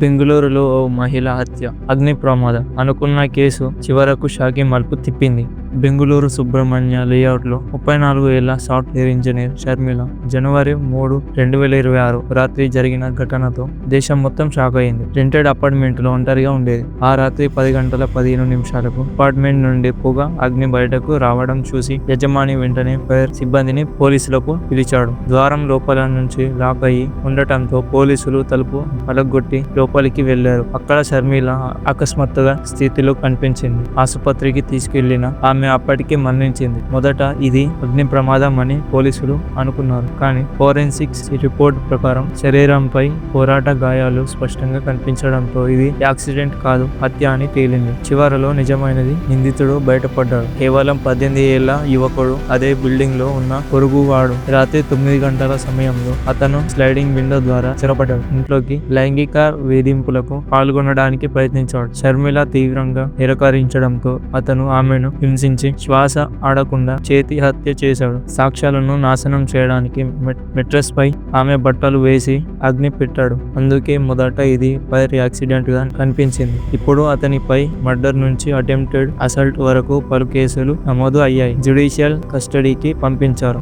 బెంగళూరులో ఓ మహిళ హత్య, అగ్ని ప్రమాదం అనుకున్న కేసు చివరకు షాకింగ్ మలుపు తిప్పింది. బెంగళూరు సుబ్రహ్మణ్య లేఅవుట్లో 34 ఏళ్ల సాఫ్ట్వేర్ ఇంజనీర్ షర్మిల జనవరి 3, 2026 రాత్రి జరిగిన ఘటనతో దేశం మొత్తం షాక్ అయింది. రెంటెడ్ అపార్ట్మెంట్లో ఒంటరిగా ఉండేది. ఆ రాత్రి 10 గంటల 15 నిమిషాలకు అపార్ట్మెంట్ నుండి పొగ, అగ్ని బయటకు రావడం చూసి యజమాని వెంటనే ఫైర్ సిబ్బందిని పోలీసులకు పిలిచాడు. ద్వారం లోపల నుంచి లాక్ అయి ఉండటంతో పోలీసులు తలుపు పలగొట్టి లోపలికి వెళ్లారు. అక్కడ షర్మిల అకస్మాత్తుగా స్థితిలో కనిపించింది. ఆసుపత్రికి తీసుకెళ్లిన ఆమె అప్పటికే మరణించింది. మొదట ఇది అగ్ని ప్రమాదం అని పోలీసులు అనుకున్నారు. కానీ ఫోరెన్సిక్స్ రిపోర్ట్ ప్రకారం శరీరంపై పోరాట గాయాలు స్పష్టంగా కనిపించడంతో ఇది యాక్సిడెంట్ కాదు, హత్య అని తేలింది. చివరలో నిజమైనది, నిందితుడు బయటపడ్డాడు. కేవలం 18 ఏళ్ల యువకుడు, అదే బిల్డింగ్ లో ఉన్న పొరుగువాడు. రాత్రి 9 గంటల సమయంలో అతను స్లైడింగ్ విండో ద్వారా చొరబడ్డాడు. ఇంట్లోకి లైంగిక వేధింపులకు పాల్గొనడానికి ప్రయత్నించాడు. షర్మిల తీవ్రంగా నిరాకరించడంతో అతను ఆమెను హింసించి శ్వాస ఆడకుండా చేతి హత్య చేశాడు. సాక్ష్యాలను నాశనం చేయడానికి మెట్రస్ పై ఆమె బట్టలు వేసి అగ్ని పెట్టాడు. అందుకే మొదట ఇది ఫైర్ యాక్సిడెంట్ గా కనిపించింది. ఇప్పుడు అతనిపై మర్డర్ నుంచి అటెంప్టెడ్ అసల్ట్ వరకు పలు కేసులు నమోదు అయ్యాయి. జ్యుడిషియల్ కస్టడీకి పంపించారు.